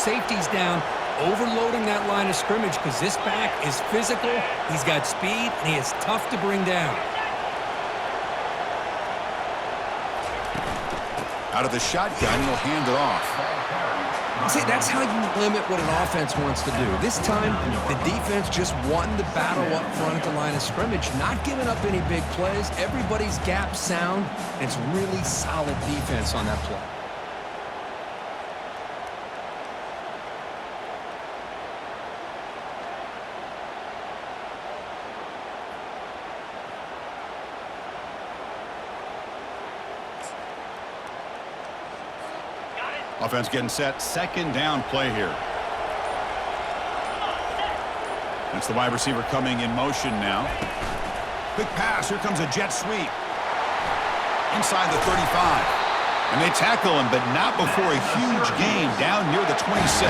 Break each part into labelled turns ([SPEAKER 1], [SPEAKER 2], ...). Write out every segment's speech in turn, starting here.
[SPEAKER 1] safeties down, overloading that line of scrimmage because this back is physical, he's got speed, and he is tough to bring down.
[SPEAKER 2] Out of the shotgun, he'll hand it off.
[SPEAKER 1] See, that's how you limit what an offense wants to do. This time, the defense just won the battle up front at the line of scrimmage, not giving up any big plays. Everybody's gap sound, and it's really solid defense on that play.
[SPEAKER 2] Offense getting set. Second down play here. That's the wide receiver coming in motion now. Quick pass. Here comes a jet sweep. Inside the 35. And they tackle him, but not before a huge gain down near the 26.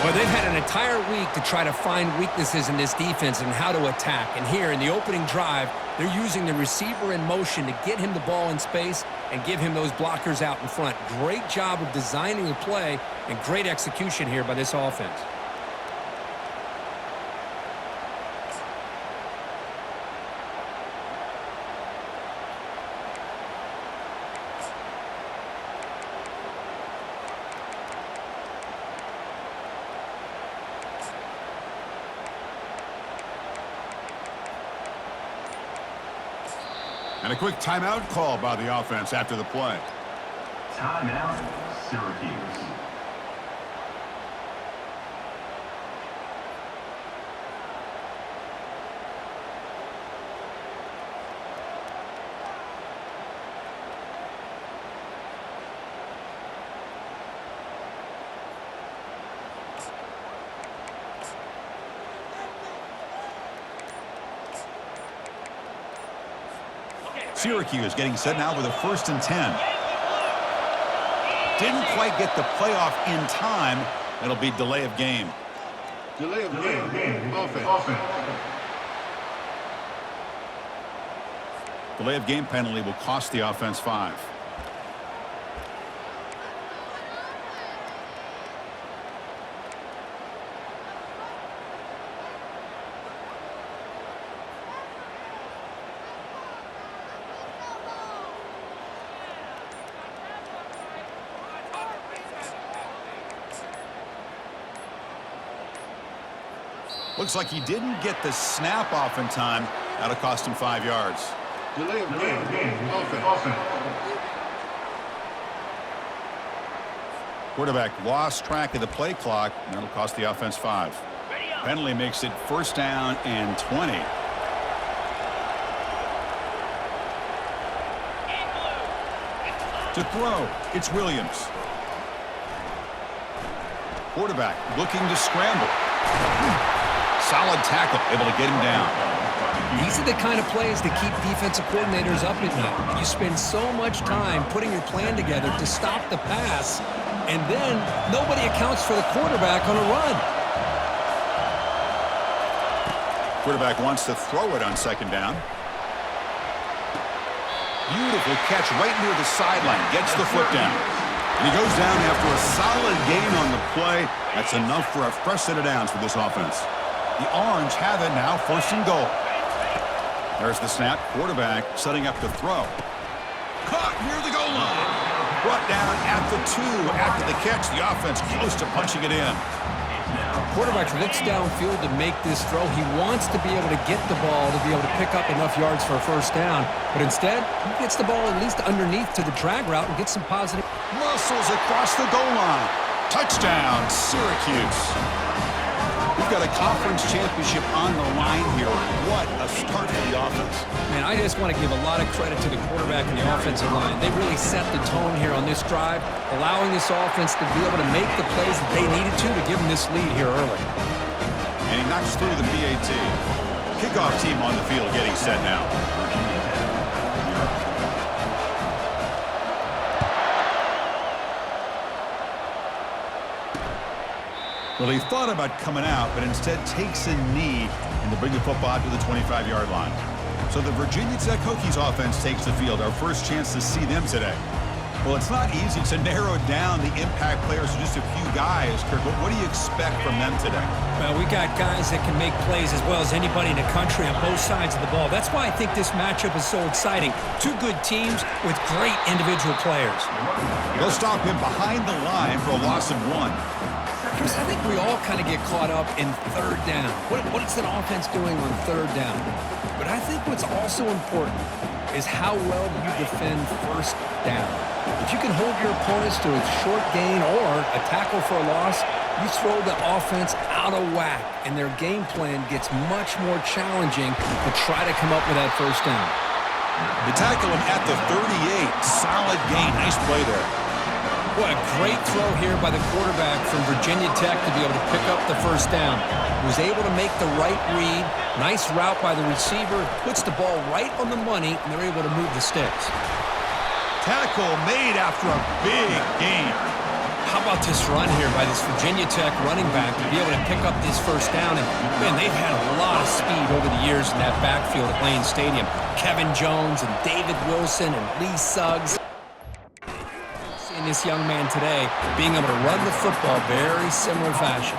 [SPEAKER 1] Well, they've had an entire week to try to find weaknesses in this defense and how to attack. And here in the opening drive, they're using the receiver in motion to get him the ball in space and give him those blockers out in front. Great job of designing the play and great execution here by this offense.
[SPEAKER 2] And a quick timeout call by the offense after the play.
[SPEAKER 3] Timeout, Syracuse.
[SPEAKER 2] Syracuse getting set now with a 1st and 10. Didn't quite get the playoff in time. It'll be delay of game.
[SPEAKER 4] Delay of game. Offense.
[SPEAKER 2] Delay of game penalty will cost the offense 5. Looks like he didn't get the snap off in time. That'll cost him 5 yards.
[SPEAKER 4] Delay of game. Offense.
[SPEAKER 2] Quarterback lost track of the play clock, and that'll cost the offense 5. Penalty makes it 1st down and 20. To throw, it's Williams. Quarterback looking to scramble. Solid tackle, able to get him down.
[SPEAKER 1] These are the kind of plays that keep defensive coordinators up at night. You spend so much time putting your plan together to stop the pass, and then nobody accounts for the quarterback on a run.
[SPEAKER 2] Quarterback wants to throw it on 2nd down. Beautiful catch right near the sideline. Gets the foot down. And he goes down after a solid gain on the play. That's enough for a fresh set of downs for this offense. The Orange have it now, 1st and goal. There's the snap. Quarterback setting up to throw. Caught near the goal line. Brought down at the 2 after the catch. The offense close to punching it in.
[SPEAKER 1] Quarterback looks downfield to make this throw. He wants to be able to get the ball to be able to pick up enough yards for a 1st down. But instead, he gets the ball at least underneath to the drag route and gets some positive.
[SPEAKER 2] Muscles across the goal line. Touchdown, Syracuse. We've got a conference championship on the line here. What a start for the offense.
[SPEAKER 1] Man, I just want to give a lot of credit to the quarterback and the offensive line. They really set the tone here on this drive, allowing this offense to be able to make the plays that they needed to give them this lead here early.
[SPEAKER 2] And he knocks through the BAT. Kickoff team on the field getting set now. Well, he thought about coming out, but instead takes a knee and to bring the football to the 25-yard line. So the Virginia Tech Hokies offense takes the field. Our first chance to see them today. Well, it's not easy to narrow down the impact players to just a few guys, Kirk, but what do you expect from them today?
[SPEAKER 1] Well, we got guys that can make plays as well as anybody in the country on both sides of the ball. That's why I think this matchup is so exciting. Two good teams with great individual players.
[SPEAKER 2] They'll stop him behind the line for a loss of 1.
[SPEAKER 1] Chris, I think we all kind of get caught up in third down. What's an offense doing on third down? But I think what's also important is how well you defend first down. If you can hold your opponents to a short gain or a tackle for a loss, you throw the offense out of whack, and their game plan gets much more challenging to try to come up with that first down.
[SPEAKER 2] They tackle him at the 38. Solid gain. Nice play there.
[SPEAKER 1] What a great throw here by the quarterback from Virginia Tech to be able to pick up the first down. He was able to make the right read. Nice route by the receiver. Puts the ball right on the money, and they're able to move the sticks.
[SPEAKER 2] Tackle made after a big gain.
[SPEAKER 1] How about this run here by this Virginia Tech running back to be able to pick up this first down? And, man, they've had a lot of speed over the years in that backfield at Lane Stadium. Kevin Jones and David Wilson and Lee Suggs. Seeing this young man today being able to run the football very similar fashion.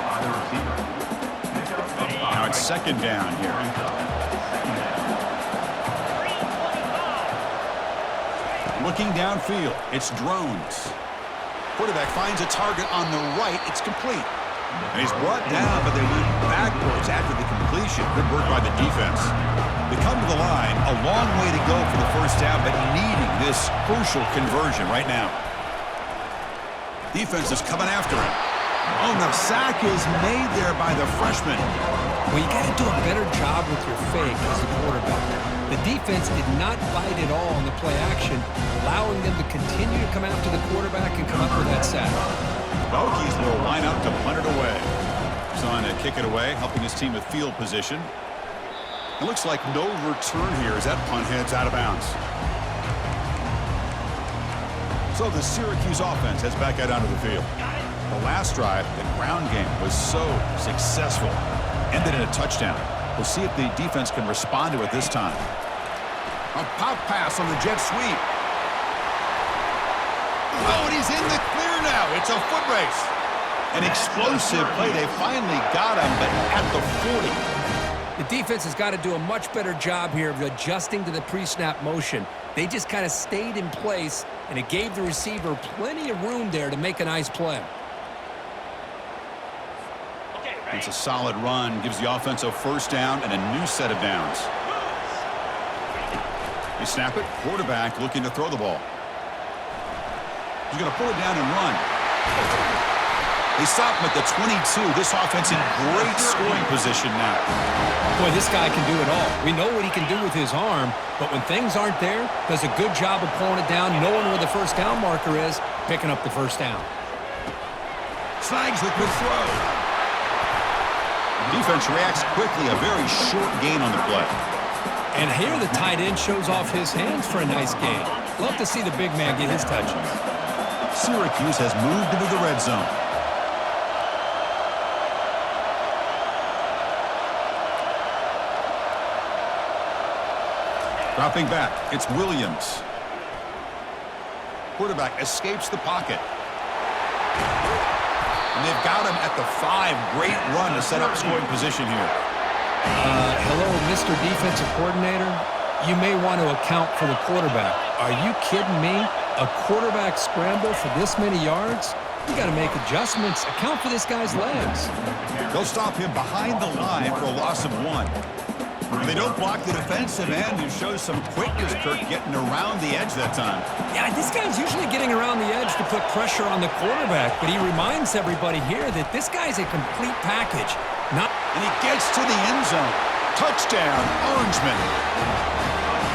[SPEAKER 2] Now it's second down here. Looking downfield, it's drones. Quarterback finds a target on the right. It's complete. And he's brought down, but they went backwards after the completion. Good work by the defense. They come to the line, a long way to go for the first down, but needing this crucial conversion right now. Defense is coming after him. Oh, the sack is made there by the freshman.
[SPEAKER 1] Well, you got to do a better job with your fake as a quarterback. The defense did not bite at all on the play action, allowing them to continue to come after the quarterback and come up with that sack.
[SPEAKER 2] Hokies will line up to punt it away. He's on to kick it away, helping his team with field position. It looks like no return here as that punt heads out of bounds. So the Syracuse offense heads back out onto the field. The last drive, the ground game was so successful. Ended in a touchdown. We'll see if the defense can respond to it this time. A pop pass on the jet sweep. Oh, and he's in the clear now. It's a foot race. An explosive play. They finally got him, but at the 40.
[SPEAKER 1] The defense has got to do a much better job here of adjusting to the pre-snap motion. They just kind of stayed in place, and it gave the receiver plenty of room there to make a nice play.
[SPEAKER 2] It's a solid run, gives the offense a first down and a new set of downs. They snap it, quarterback looking to throw the ball. He's going to pull it down and run. They stop him at the 22. This offense in great scoring position now.
[SPEAKER 1] Boy, this guy can do it all. We know what he can do with his arm, but when things aren't there, does a good job of pulling it down, knowing where the first down marker is, picking up the first down.
[SPEAKER 2] Snags the good throw. Defense reacts quickly, a very short gain on the play.
[SPEAKER 1] And here the tight end shows off his hands for a nice gain. Love to see the big man get his touches.
[SPEAKER 2] Syracuse has moved into the red zone. Dropping back, it's Williams. Quarterback escapes the pocket. And they've got him at the 5. Great run to set up scoring position here.
[SPEAKER 1] Hello, Mr. Defensive Coordinator. You may want to account for the quarterback. Are you kidding me? A quarterback scramble for this many yards? You got to make adjustments. Account for this guy's legs.
[SPEAKER 2] They'll stop him behind the line for a loss of 1. And they don't block the defensive end, who shows some quickness, Kirk, getting around the edge that time.
[SPEAKER 1] Yeah, this guy's usually getting around the edge to put pressure on the quarterback, but he reminds everybody here that this guy's a complete package.
[SPEAKER 2] And he gets to the end zone. Touchdown, Orangeman.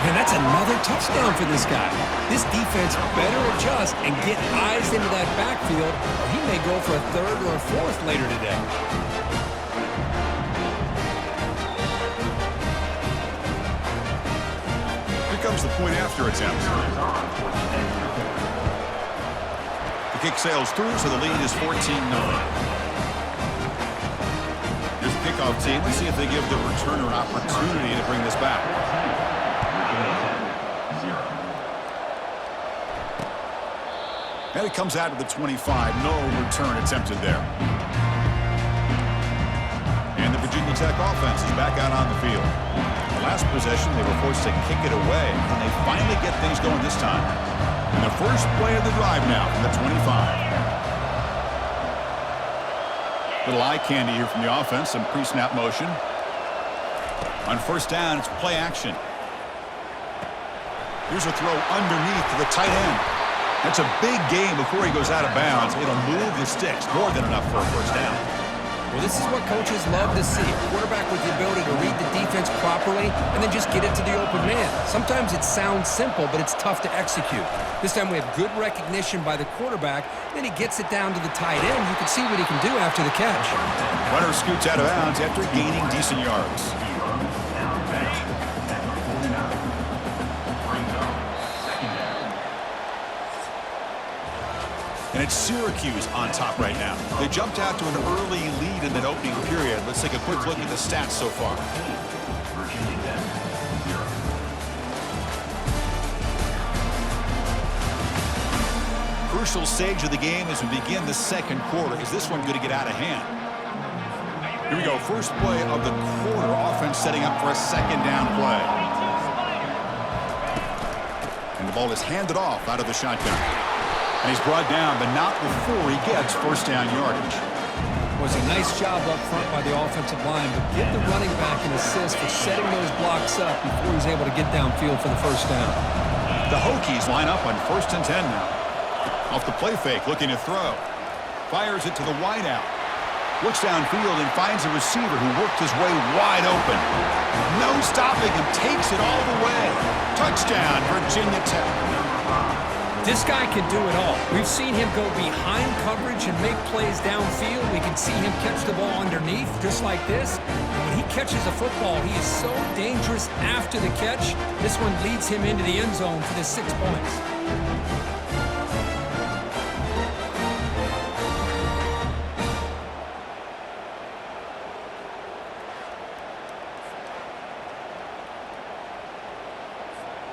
[SPEAKER 1] And that's another touchdown for this guy. This defense better adjust and get eyes into that backfield, or he may go for a 3rd or a 4th later today.
[SPEAKER 2] Comes the point after attempt. The kick sails through, so the lead is 14-0. Here's the kickoff team. Let's see if they give the returner an opportunity to bring this back. And it comes out to the 25. No return attempted there. And the Virginia Tech offense is back out on the field. The last possession, they were forced to kick it away, and they finally get things going this time. And the first play of the drive now from the 25. Little eye candy here from the offense, some pre-snap motion. On first down, it's play action. Here's a throw underneath to the tight end. That's a big gain before he goes out of bounds. It'll move the sticks, more than enough for a first down.
[SPEAKER 1] Well, this is what coaches love to see. A quarterback with the ability to read the defense properly and then just get it to the open man. Sometimes it sounds simple, but it's tough to execute. This time we have good recognition by the quarterback. Then he gets it down to the tight end. You can see what he can do after the catch.
[SPEAKER 2] Runner scoots out of bounds after gaining decent yards. And it's Syracuse on top right now. They jumped out to an early lead in that opening period. Let's take a quick look at the stats so far. Crucial stage of the game as we begin the second quarter. Is this one going to get out of hand? Here we go. First play of the quarter. Offense setting up for a second down play. And the ball is handed off out of the shotgun. And he's brought down, but not before he gets first down yardage.
[SPEAKER 1] It was a nice job up front by the offensive line, but give the running back an assist for setting those blocks up before he's able to get downfield for the first down.
[SPEAKER 2] The Hokies line up on 1st and 10 now. Off the play fake, looking to throw. Fires it to the wideout. Looks downfield and finds a receiver who worked his way wide open. No stopping him, takes it all the way. Touchdown, Virginia Tech.
[SPEAKER 1] This guy can do it all. We've seen him go behind coverage and make plays downfield. We can see him catch the ball underneath, just like this. And when he catches a football, he is so dangerous after the catch. This one leads him into the end zone for the 6 points.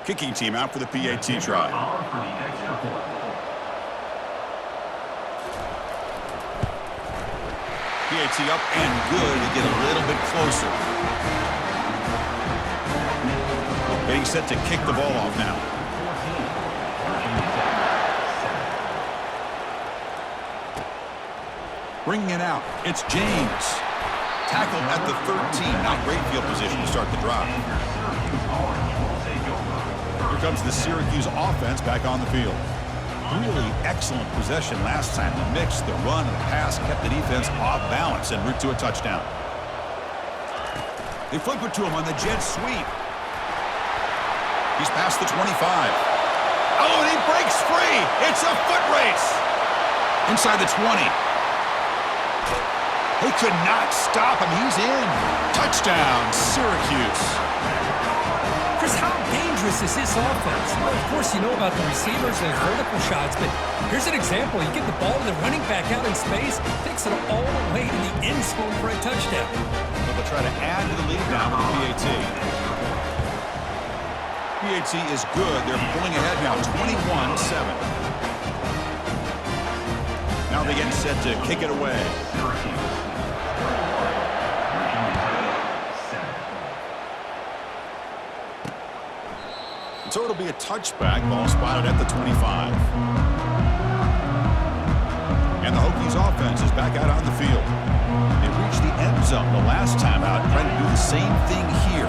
[SPEAKER 2] Kicking team out for the PAT try. PAT up and good to get a little bit closer. Getting set to kick the ball off now. Bringing it out, it's James. Tackle at the 13. Not great field position to start the drive. Here comes the Syracuse offense back on the field. Really excellent possession last time. The mix, the run, and the pass kept the defense off balance en route to a touchdown. They flip it to him on the jet sweep. He's past the 25. Oh, and he breaks free. It's a foot race. Inside the 20. They could not stop him. He's in. Touchdown, Syracuse.
[SPEAKER 1] Chris, how dangerous is this offense? Well, of course, you know about the receivers, those vertical shots, but here's an example. You get the ball to the running back out in space, takes it all the way to the end zone for a touchdown.
[SPEAKER 2] So they'll try to add to the lead now with the PAT. PAT is good. They're pulling ahead now, 21-7. Now they get set to kick it away. So it'll be a touchback. Ball spotted at the 25. And the Hokies offense is back out on the field. They reached the end zone the last time out, trying to do the same thing here.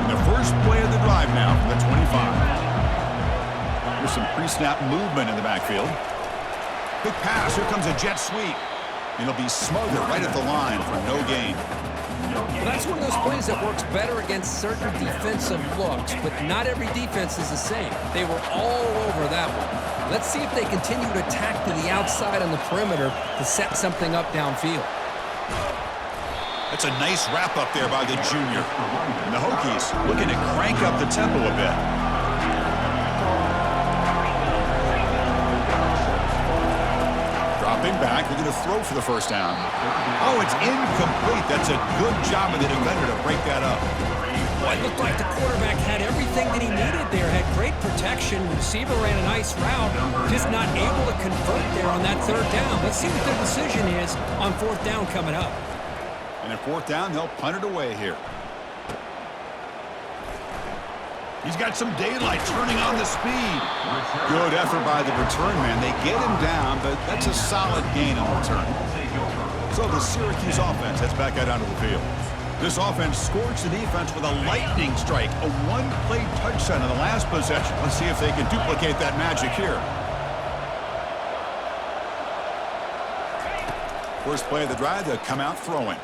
[SPEAKER 2] In the first play of the drive now from the 25. There's some pre-snap movement in the backfield. Quick pass. Here comes a jet sweep. It'll be smothered right at the line for no gain.
[SPEAKER 1] Well, that's one of those plays that works better against certain defensive looks, but not every defense is the same. They were all over that one. Let's see if they continue to attack to the outside on the perimeter to set something up downfield.
[SPEAKER 2] That's a nice wrap up there by the junior. And the Hokies looking to crank up the tempo a bit. Dropping back, looking to throw for the first down. Oh, it's incomplete. That's a good job of the defender to break that up.
[SPEAKER 1] Well, it looked like the quarterback had everything that he needed there. Had great protection. Receiver ran a nice route. Just not able to convert there on that third down. Let's see what the decision is on fourth down coming up.
[SPEAKER 2] And at fourth down, they'll punt it away here. He's got some daylight, turning on the speed. Good effort by the return man. They get him down, but that's a solid gain on return. So the Syracuse offense heads back out onto the field. This offense scorched the defense with a lightning strike, a one-play touchdown in the last possession. Let's see if they can duplicate that magic here. First play of the drive, they'll come out throwing.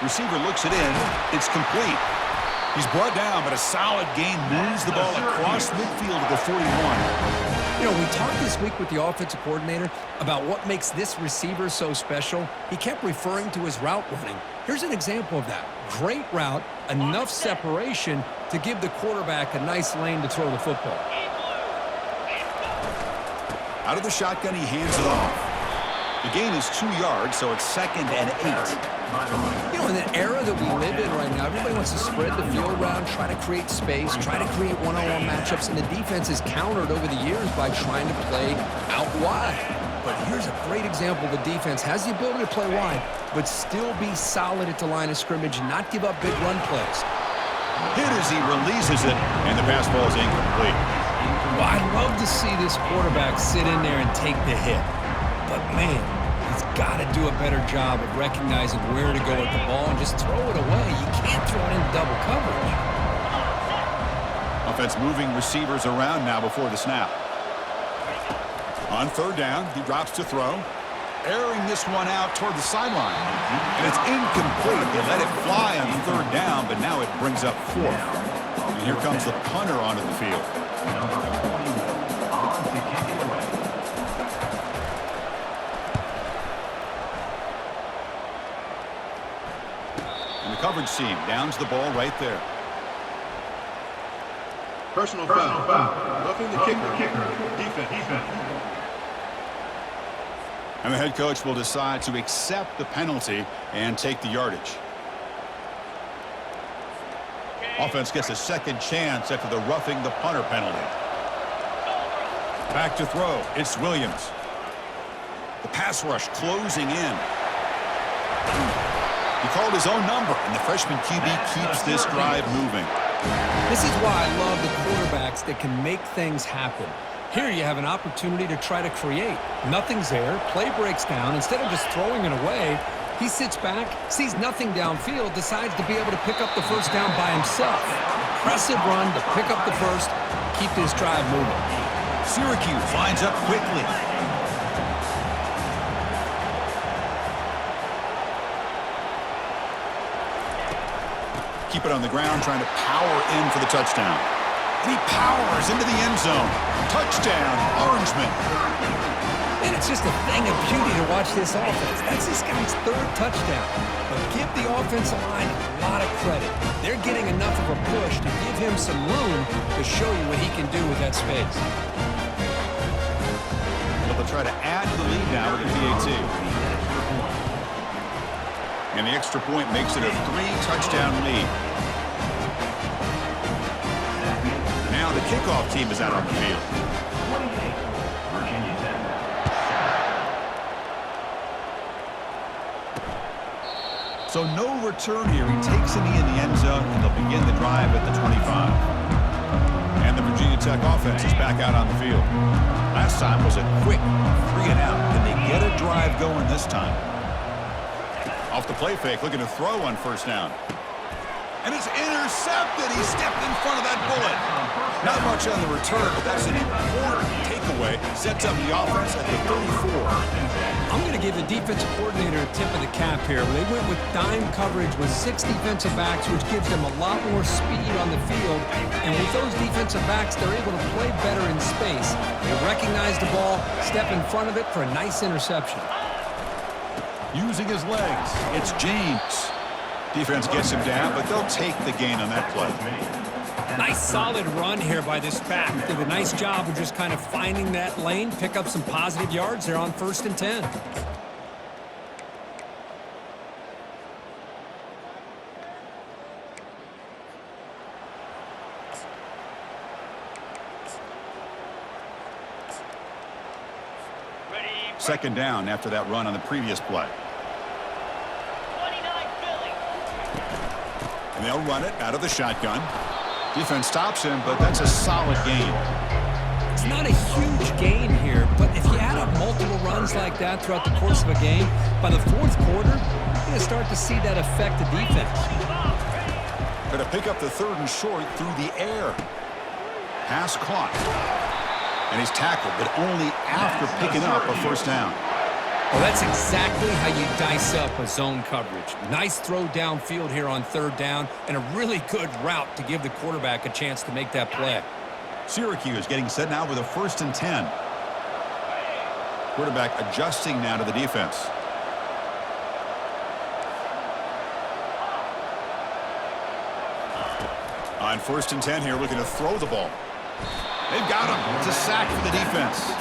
[SPEAKER 2] Receiver looks it in. It's complete. He's brought down, but a solid gain moves the ball across midfield to the 41.
[SPEAKER 1] You know, we talked this week with the offensive coordinator about what makes this receiver so special. He kept referring to his route running. Here's an example of that. Great route, enough separation to give the quarterback a nice lane to throw the football.
[SPEAKER 2] Out of the shotgun, he hands it off. The gain is 2 yards, so it's 2nd and 8.
[SPEAKER 1] You know, in the era that we live in right now, everybody wants to spread the field around, try to create space, try to create one-on-one matchups, and the defense is countered over the years by trying to play out wide. But here's a great example. The defense has the ability to play wide, but still be solid at the line of scrimmage and not give up big run plays.
[SPEAKER 2] Hit as he releases it, and the pass ball is incomplete.
[SPEAKER 1] Well, I'd love to see this quarterback sit in there and take the hit. But, man, he's got to do a better job of recognizing where to go with the ball and just throw it away. You can't throw it into double coverage.
[SPEAKER 2] Offense moving receivers around now before the snap. On third down, he drops to throw. Airing this one out toward the sideline. And it's incomplete. They let it fly on third down, but now it brings up fourth. And here comes the punter onto the field. Coverage team downs the ball right there.
[SPEAKER 4] Personal foul. Roughing the kicker. Defense.
[SPEAKER 2] And the head coach will decide to accept the penalty and take the yardage. Offense gets a second chance after the roughing the punter penalty. Back to throw. It's Williams. The pass rush closing in. He called his own number, and the freshman QB keeps this drive moving.
[SPEAKER 1] This is why I love the quarterbacks that can make things happen. Here you have an opportunity to try to create. Nothing's there. Play breaks down. Instead of just throwing it away, he sits back, sees nothing downfield, decides to be able to pick up the first down by himself. Impressive run to pick up the first, keep this drive moving.
[SPEAKER 2] Syracuse lines up quickly. Keep it on the ground, trying to power in for the touchdown. He powers into the end zone. Touchdown, Orangeman.
[SPEAKER 1] And it's just a thing of beauty to watch this offense. That's this guy's third touchdown. But give the offensive line a lot of credit. They're getting enough of a push to give him some room to show you what he can do with that space.
[SPEAKER 2] They'll try to add to the lead now with the PAT. And the extra point makes it a 3-touchdown lead. Now the kickoff team is out on the field. So no return here. He takes a knee in the end zone, and they'll begin the drive at the 25. And the Virginia Tech offense is back out on the field. Last time was a quick 3-and-out. Can they get a drive going this time? Off the play fake, looking to throw on first down. And it's intercepted. He stepped in front of that bullet. Not much on the return, but that's an important takeaway. Sets up the offense at the 34.
[SPEAKER 1] I'm going to give the defensive coordinator a tip of the cap here. They went with dime coverage with 6 defensive backs, which gives them a lot more speed on the field. And with those defensive backs, they're able to play better in space. They recognize the ball, step in front of it for a nice interception.
[SPEAKER 2] Using his legs, it's James. Defense gets him down, but they'll take the gain on that play.
[SPEAKER 1] Nice solid run here by this back. Did a nice job of just kind of finding that lane, pick up some positive yards there on 1st and 10.
[SPEAKER 2] Second down after that run on the previous play. And they'll run it out of the shotgun. Defense stops him, but that's a solid gain.
[SPEAKER 1] It's not a huge gain here, but if you add up multiple runs like that throughout the course of a game, by the fourth quarter, you're going to start to see that affect the defense.
[SPEAKER 2] Going to pick up the third and short through the air. Pass caught. And he's tackled, but only after picking up a first down.
[SPEAKER 1] Well, that's exactly how you dice up a zone coverage. Nice throw downfield here on third down, and a really good route to give the quarterback a chance to make that play.
[SPEAKER 2] Syracuse getting set now with a 1st and 10. Quarterback adjusting now to the defense. On 1st and 10 here, looking to throw the ball. They've got him. It's a sack for the defense.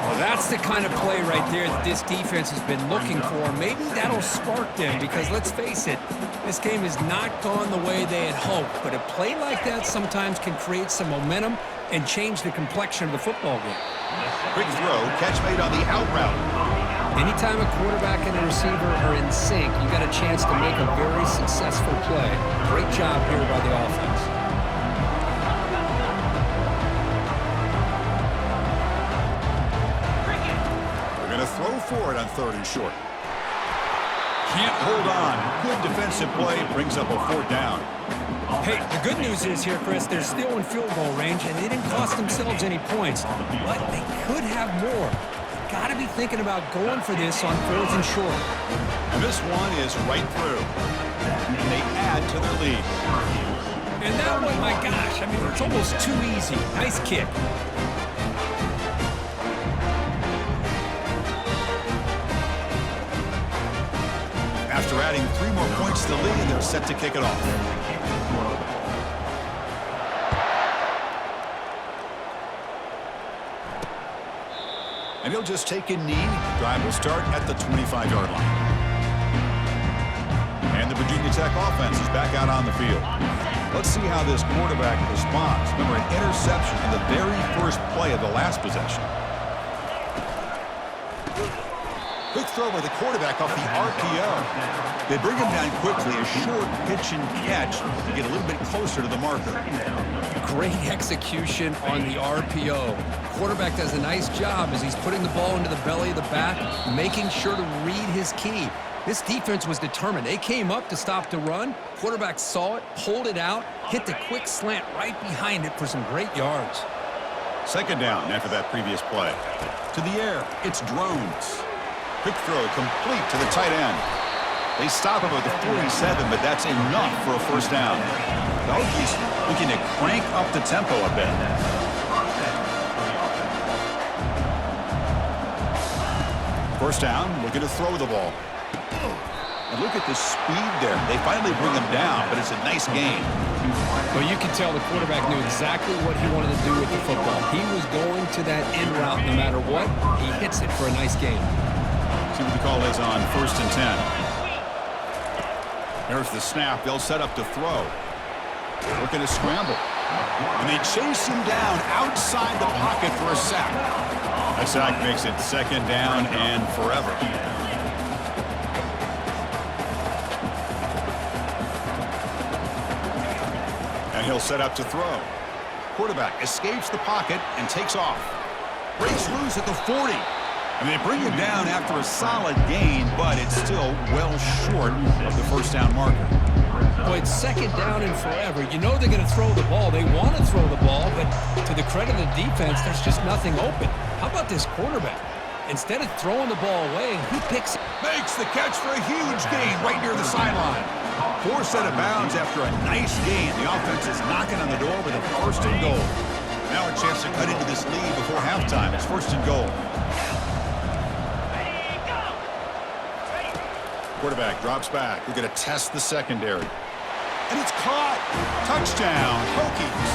[SPEAKER 1] Well, that's the kind of play right there that this defense has been looking for. Maybe that'll spark them because, let's face it, this game has not gone the way they had hoped. But a play like that sometimes can create some momentum and change the complexion of the football game.
[SPEAKER 2] Quick throw, catch made on the out route.
[SPEAKER 1] Anytime a quarterback and a receiver are in sync, you got a chance to make a very successful play. Great job here by the offense.
[SPEAKER 2] Throw for it on 3rd and short. Can't hold on. Good defensive play brings up a 4th down.
[SPEAKER 1] Hey, the good news is here, Chris, they're still in field goal range, and they didn't cost themselves any points. But they could have more. Got to be thinking about going for this on 4th and short.
[SPEAKER 2] And this one is right through. And they add to their lead.
[SPEAKER 1] And that one, my gosh, I mean, it's almost too easy. Nice kick.
[SPEAKER 2] After adding 3 more points to the lead, they're set to kick it off. And he'll just take a knee. Drive will start at the 25-yard line. And the Virginia Tech offense is back out on the field. Let's see how this quarterback responds. Remember, an interception in the very first play of the last possession. Quick throw by the quarterback off the RPO. They bring him down quickly, a short pitch and catch to get a little bit closer to the marker.
[SPEAKER 1] Great execution on the RPO. Quarterback does a nice job as he's putting the ball into the belly of the back, making sure to read his key. This defense was determined. They came up to stop the run. Quarterback saw it, pulled it out, hit the quick slant right behind it for some great yards.
[SPEAKER 2] Second down after that previous play. To the air, it's Drones. Quick throw complete to the tight end. They stop him at the 47, but that's enough for a first down. The Hokies looking to crank up the tempo a bit. First down, looking to throw the ball. And look at the speed there. They finally bring him down, but it's a nice gain.
[SPEAKER 1] Well, you can tell the quarterback knew exactly what he wanted to do with the football. He was going to that in route no matter what. He hits it for a nice gain.
[SPEAKER 2] See what the call is on 1st and 10. There's the snap. They'll set up to throw. Looking to scramble. And they chase him down outside the pocket for a sack. A sack makes it second down and forever. And he'll set up to throw. Quarterback escapes the pocket and takes off. Breaks loose at the 40. And they bring him down after a solid gain, but it's still well short of the first down marker.
[SPEAKER 1] Well, it's second down and forever. You know they're going to throw the ball. They want to throw the ball, but to the credit of the defense, there's just nothing open. How about this quarterback? Instead of throwing the ball away, he picks it.
[SPEAKER 2] Makes the catch for a huge gain right near the sideline. 4 set of bounds after a nice gain. The offense is knocking on the door with a 1st and goal. Now a chance to cut into this lead before halftime. It's 1st and goal. Quarterback drops back. We're going to test the secondary. And it's caught. Touchdown, Hokies.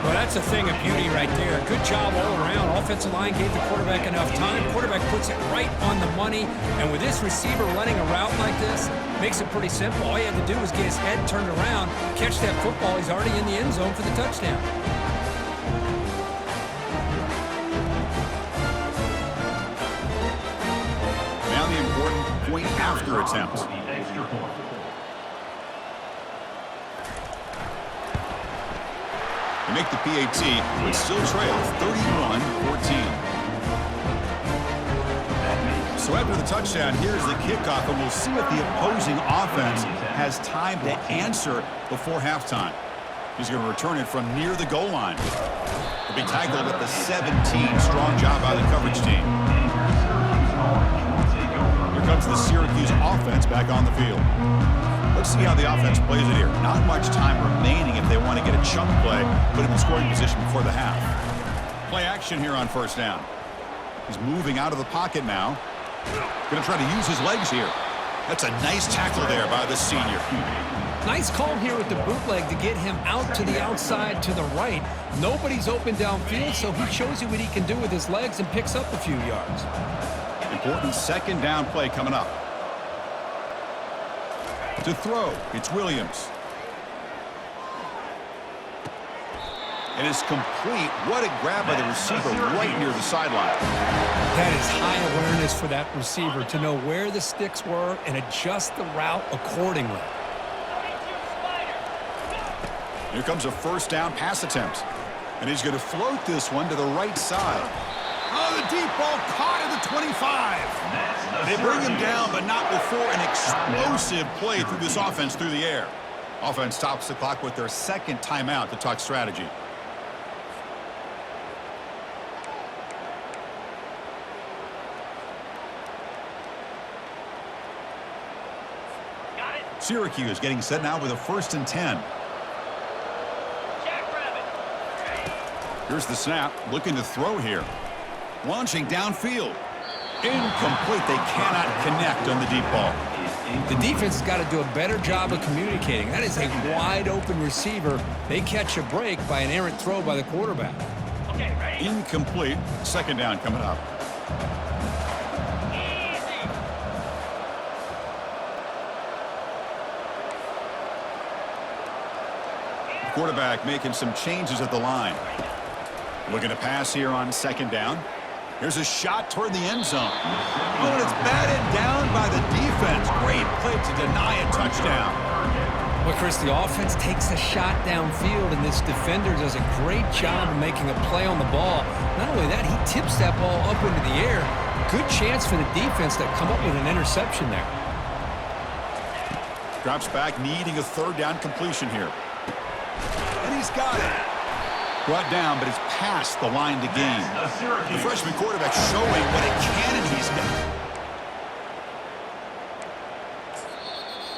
[SPEAKER 1] Well, that's a thing of beauty right there. Good job all around. Offensive line gave the quarterback enough time. Quarterback puts it right on the money. And with this receiver running a route like this, makes it pretty simple. All he had to do was get his head turned around, catch that football. He's already in the end zone for the touchdown.
[SPEAKER 2] point after attempt.
[SPEAKER 3] The extra point.
[SPEAKER 2] They make the PAT, but still trail 31-14. So after the touchdown, here's the kickoff, and we'll see if the opposing offense has time to answer before halftime. He's going to return it from near the goal line. He'll be tackled at the 17. Strong job by the coverage team. Here comes the Syracuse offense back on the field. Let's see how the offense plays it here. Not much time remaining if they want to get a chunk play, put him in scoring position before the half. Play action here on first down. He's moving out of the pocket now. Going to try to use his legs here. That's a nice tackle there by the senior.
[SPEAKER 1] Nice call here with the bootleg to get him out to the outside to the right. Nobody's open downfield, so he shows you what he can do with his legs and picks up a few yards.
[SPEAKER 2] Important second down play coming up. To throw, it's Williams. And it's complete. What a grab by the receiver right near the sideline.
[SPEAKER 1] That is high awareness for that receiver to know where the sticks were and adjust the route accordingly.
[SPEAKER 2] Here comes a first down pass attempt. And he's going to float this one to the right side. Oh, the deep ball caught at the 25. They bring him down, but not before an explosive play through this offense through the air. Offense stops the clock with their second timeout to talk strategy. Syracuse getting set now with a 1st and 10. Here's the snap, looking to throw here. Launching downfield. Incomplete. They cannot connect on the deep ball.
[SPEAKER 1] The defense has got to do a better job of communicating. That is a wide-open receiver. They catch a break by an errant throw by the quarterback.
[SPEAKER 3] Okay, ready?
[SPEAKER 2] Incomplete. Second down coming up. Quarterback making some changes at the line. Looking to pass here on second down. Here's a shot toward the end zone. Oh, and it's batted down by the defense. Great play to deny a touchdown.
[SPEAKER 1] Well, Chris, the offense takes a shot downfield, and this defender does a great job of making a play on the ball. Not only that, he tips that ball up into the air. Good chance for the defense to come up with an interception there.
[SPEAKER 2] Drops back, needing a third down completion here. And he's got it. Brought down, but it's past the line to gain. The freshman quarterback showing what a cannon he's got.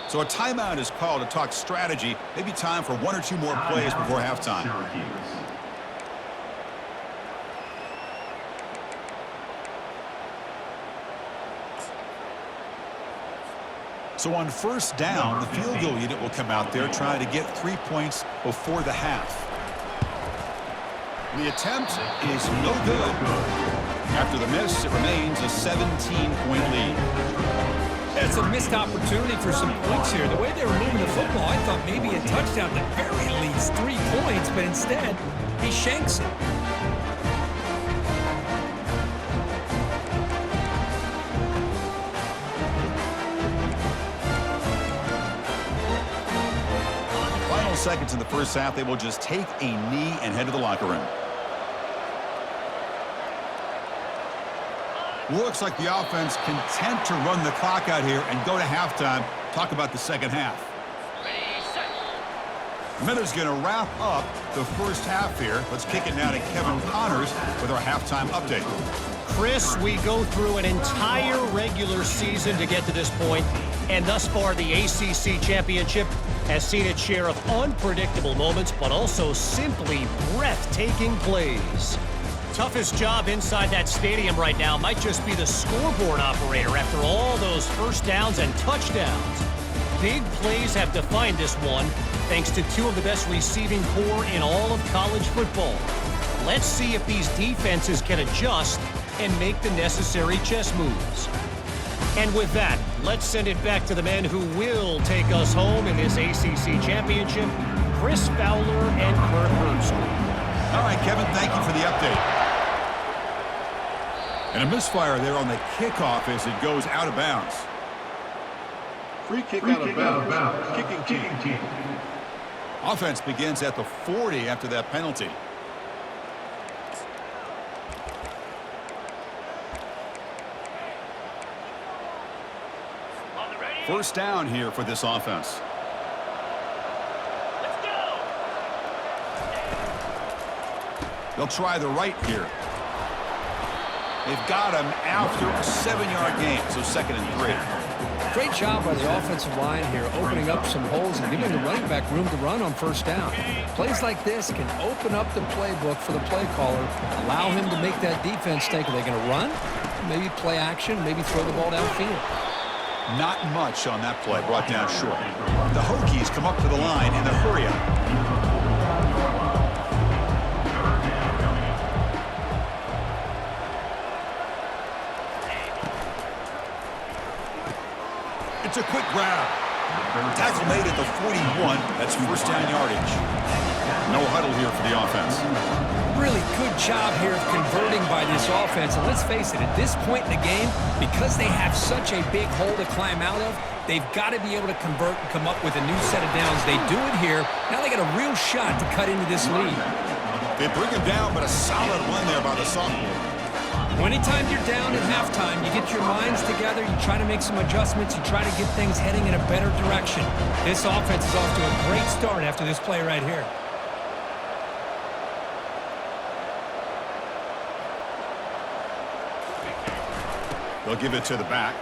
[SPEAKER 2] So a timeout is called to talk strategy. Maybe time for one or two more plays before halftime. So on first down, the field goal unit will come out there trying to get 3 points before the half. The attempt is no good. After the miss, it remains a 17-point lead.
[SPEAKER 1] It's a missed opportunity for some points here. The way they were moving the football, I thought maybe a touchdown, at the very least 3 points, but instead, he shanks it.
[SPEAKER 2] Final seconds in the first half, they will just take a knee and head to the locker room. Looks like the offense content to run the clock out here and go to halftime. Talk about the second half. Miller's going to wrap up the first half here. Let's kick it now to Kevin Connors with our halftime update.
[SPEAKER 5] Chris, we go through an entire regular season to get to this point, and thus far the ACC championship has seen its share of unpredictable moments, but also simply breathtaking plays. Toughest job inside that stadium right now might just be the scoreboard operator after all those first downs and touchdowns. Big plays have defined this one, thanks to two of the best receiving corps in all of college football. Let's see if these defenses can adjust and make the necessary chess moves. And with that, let's send it back to the men who will take us home in this ACC championship, Chris Fowler and Kirk Herbstreit.
[SPEAKER 2] All right, Kevin, thank you for the update. And a misfire there on the kickoff as it goes out of bounds.
[SPEAKER 4] Free kick out of bounds. Kicking team.
[SPEAKER 2] Offense begins at the 40 after that penalty. First down here for this offense.
[SPEAKER 3] Let's go.
[SPEAKER 2] They'll try the right here. They've got him after a 7-yard gain, so 2nd and 3.
[SPEAKER 1] Great job by the offensive line here, opening up some holes and giving the running back room to run on first down. Plays like this can open up the playbook for the play caller, allow him to make that defense think, are they going to run? Maybe play action, maybe throw the ball downfield.
[SPEAKER 2] Not much on that play, brought down short. The Hokies come up to the line in the hurry-up. It's a quick grab. Tackle made at the 41. That's first down yardage. No huddle here for the offense.
[SPEAKER 1] Really good job here of converting by this offense. And let's face it, at this point in the game, because they have such a big hole to climb out of, they've got to be able to convert and come up with a new set of downs. They do it here. Now they got a real shot to cut into this lead.
[SPEAKER 2] They bring him down, but a solid one there by the sophomore.
[SPEAKER 1] Anytime you're down at halftime, you get your minds together, you try to make some adjustments, you try to get things heading in a better direction. This offense is off to a great start after this play right here.
[SPEAKER 2] They'll give it to the back.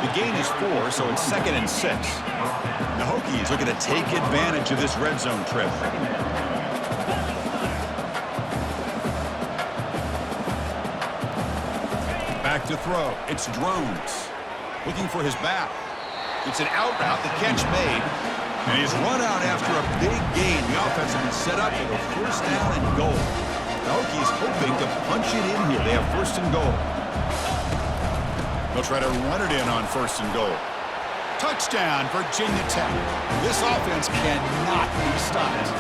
[SPEAKER 2] The gain is 4, so it's 2nd and 6. The Hokies looking to take advantage of this red zone trip. Back to throw. It's Drones. Looking for his back. It's an out route. The catch made. And he's run out after a big gain. The offense has been set up with a first down and goal. The Hokies hoping to punch it in here. They have first and goal. They'll try to run it in on first and goal. Touchdown, Virginia Tech. This offense cannot be stopped.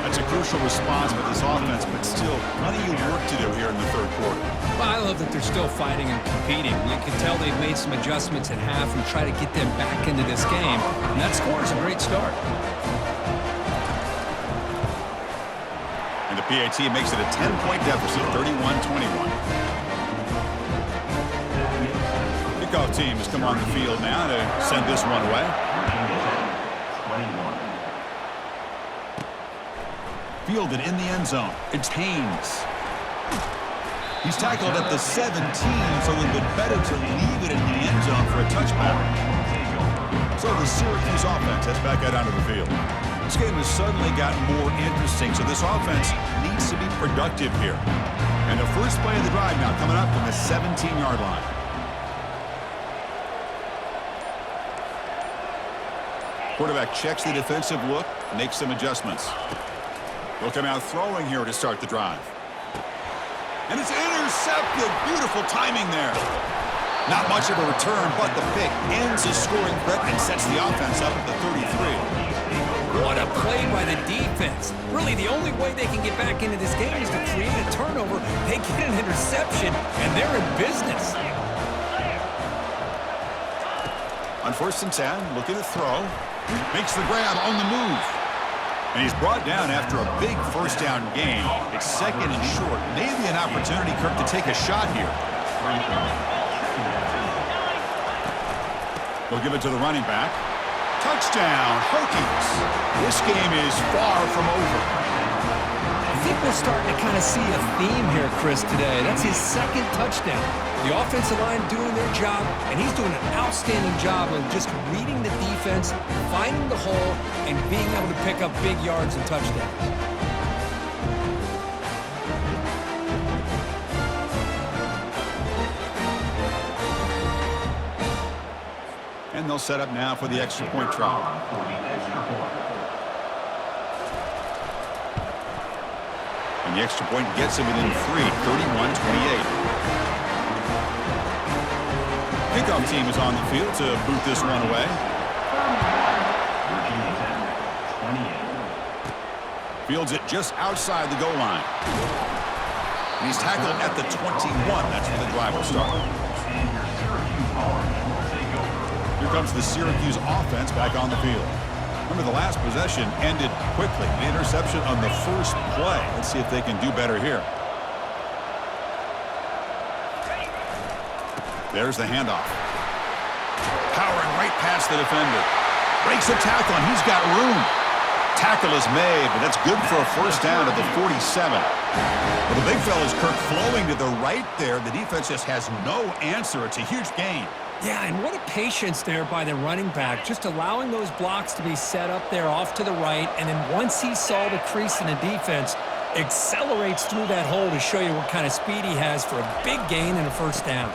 [SPEAKER 2] That's a crucial response for this offense, but still plenty of work to do here in the third quarter.
[SPEAKER 1] Well, I love that they're still fighting and competing. You can tell they've made some adjustments at half and try to get them back into this game. And that score is a great start.
[SPEAKER 2] And the PAT makes it a 10-point deficit, 31-21. Kickoff team has come on the field now to send this one away.
[SPEAKER 3] 21.
[SPEAKER 2] Fielded in the end zone. It's Haynes. He's tackled at the 17, so it would have been better to leave it in the end zone for a touchback. So the Syracuse offense heads back out onto the field. This game has suddenly gotten more interesting, so this offense needs to be productive here. And the first play of the drive now coming up from the 17-yard line. Quarterback checks the defensive look, makes some adjustments. They'll come out throwing here to start the drive. And it's intercepted. Beautiful timing there. Not much of a return, but the pick ends his scoring threat and sets the offense up at the 33.
[SPEAKER 1] What a play by the defense. Really, the only way they can get back into this game is to create a turnover. They get an interception, and they're in business.
[SPEAKER 2] On first and 10, looking to throw. Makes the grab on the move. And he's brought down after a big first down gain. It's 2nd and short. Maybe an opportunity, Kirk, to take a shot here. They'll give it to the running back. Touchdown, Hokies. This game is far from over.
[SPEAKER 1] I think we're starting to kind of see a theme here, Chris, today. That's his 2nd touchdown. The offensive line doing their job, and he's doing an outstanding job of just reading the defense, finding the hole, and being able to pick up big yards and touchdowns.
[SPEAKER 2] And they'll set up now for the extra point try. And the extra point gets him within 3, 31-28. Kickoff team is on the field to boot this one away. Fields it just outside the goal line. And he's tackled at the 21. That's where the drive will start. comes the Syracuse offense back on the field. Remember, the last possession ended quickly. The interception on the first play. Let's see if they can do better here. There's the handoff. Powering right past the defender. Breaks the tackle, and he's got room. Tackle is made, but that's good for a first down at the 47. Well, the big fella's Kirk flowing to the right there. The defense just has no answer. It's a huge gain.
[SPEAKER 1] Yeah, and what a patience there by the running back, just allowing those blocks to be set up there off to the right, and then once he saw the crease in the defense, accelerates through that hole to show you what kind of speed he has for a big gain and a first down.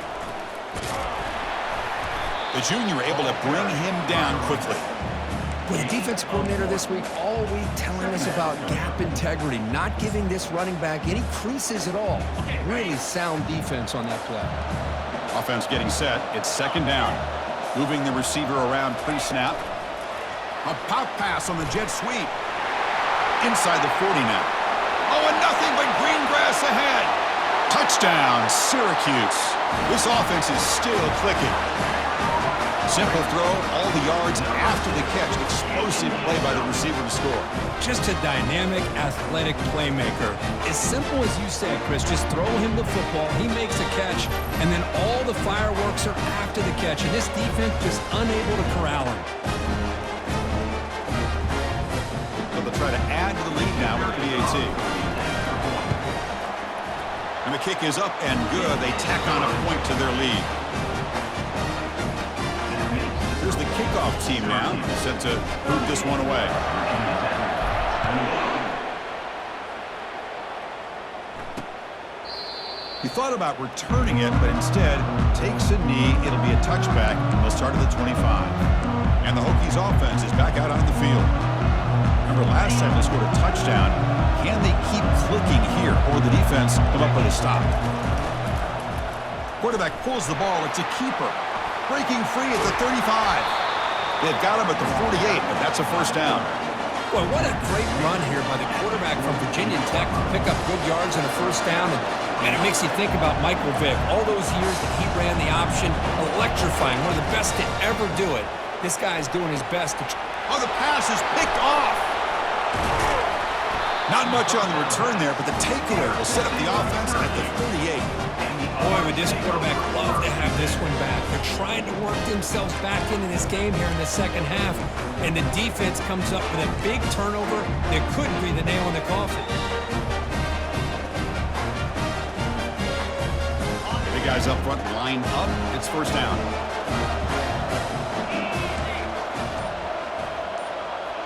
[SPEAKER 2] The junior able to bring him down quickly.
[SPEAKER 1] With the defense coordinator this week, all week telling us about gap integrity, not giving this running back any creases at all. Really sound defense on that play.
[SPEAKER 2] Offense getting set. It's second down. Moving the receiver around pre-snap. A pop pass on the jet sweep. Inside the 40 now. Oh, and nothing but green grass ahead. Touchdown, Syracuse. This offense is still clicking. Simple throw, all the yards after the catch. Explosive play by the receiver to score.
[SPEAKER 1] Just a dynamic, athletic playmaker. As simple as you said, Chris, just throw him the football, he makes a catch, and then all the fireworks are after the catch, and this defense just unable to corral him.
[SPEAKER 2] So they'll try to add to the lead now with the PAT. And the kick is up and good. They tack on a point to their lead. Here's the kickoff team now, set to move this one away. He thought about returning it, but instead takes a knee. It'll be a touchback. They'll start at the 25. And the Hokies offense is back out on the field. Remember last time they scored a touchdown. Can they keep clicking here, or the defense come up with a stop? Quarterback pulls the ball. It's a keeper. Breaking free at the 35. They've got him at the 48, but that's a first down.
[SPEAKER 1] Boy, what a great run here by the quarterback from Virginia Tech to pick up good yards and a first down. And it makes you think about Michael Vick. All those years that he ran the option, electrifying, one of the best to ever do it. This guy's doing his best to...
[SPEAKER 2] Oh, the pass is picked off. Not much on the return there, but the takeaway will set up the offense at the 38.
[SPEAKER 1] Boy, would this quarterback love to have this one back. They're trying to work themselves back into this game here in the second half, and the defense comes up with a big turnover that could be the nail in the coffin.
[SPEAKER 2] Big guys up front, line up. It's first down.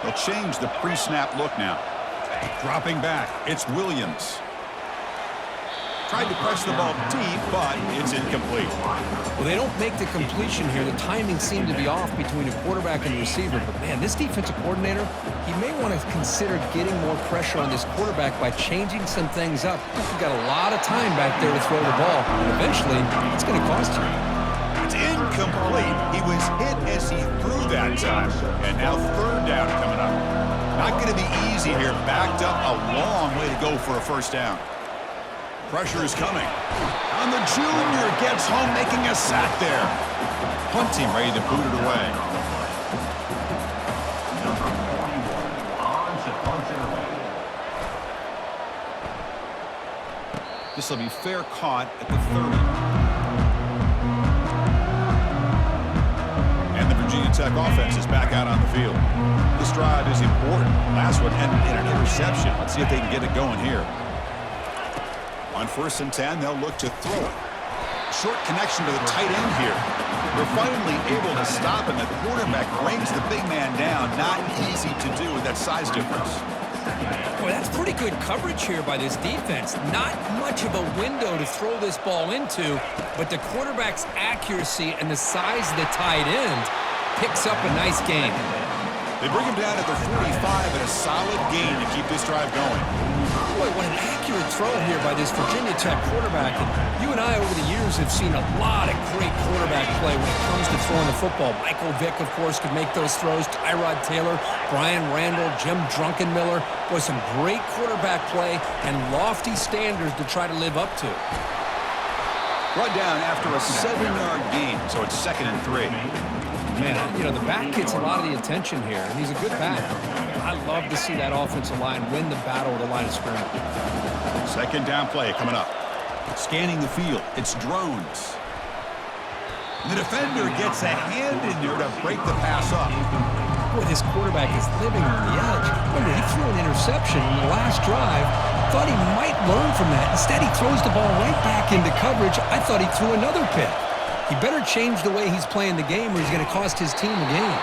[SPEAKER 2] They'll change the pre-snap look now. Dropping back, it's Williams. Tried to press the ball deep, but it's incomplete.
[SPEAKER 1] Well, they don't make the completion here. The timing seemed to be off between a quarterback and a receiver. But, man, this defensive coordinator, he may want to consider getting more pressure on this quarterback by changing some things up. You've got a lot of time back there to throw the ball. And eventually, it's going to cost you.
[SPEAKER 2] It's incomplete. He was hit as he threw that time. And now third down coming up. Not going to be easy here. Backed up a long way to go for a first down. Pressure is coming. And the junior gets home, making a sack there. Punt team ready to boot it away.
[SPEAKER 3] Number 41 on to punt it away.
[SPEAKER 2] This will be fair caught at the 30. And the Virginia Tech offense is back out on the field. This drive is important. Last one ended in an interception. Let's see if they can get it going here. On 1st and 10, they'll look to throw it. Short connection to the tight end here. They're finally able to stop, and the quarterback brings the big man down. Not easy to do with that size difference.
[SPEAKER 1] Boy, that's pretty good coverage here by this defense. Not much of a window to throw this ball into, but the quarterback's accuracy and the size of the tight end picks up a nice gain.
[SPEAKER 2] They bring him down at the 45 and a solid gain to keep this drive going.
[SPEAKER 1] Boy, what an accurate throw here by this Virginia Tech quarterback. And you and I, over the years, have seen a lot of great quarterback play when it comes to throwing the football. Michael Vick, of course, could make those throws. Tyrod Taylor, Brian Randall, Jim Druckenmiller. Boy, some great quarterback play and lofty standards to try to live up to.
[SPEAKER 2] Brought down after a 7-yard gain, so it's 2nd and 3.
[SPEAKER 1] Man, you know, the back gets a lot of the attention here, and he's a good back. I love to see that offensive line win the battle of the line of scrimmage.
[SPEAKER 2] Second down play coming up. Scanning the field. It's drones. The defender gets a hand in there to break the pass up.
[SPEAKER 1] Boy, this quarterback is living on the edge. Remember, he threw an interception in the last drive. Thought he might learn from that. Instead, he throws the ball right back into coverage. I thought he threw another pick. He better change the way he's playing the game or he's going to cost his team a game.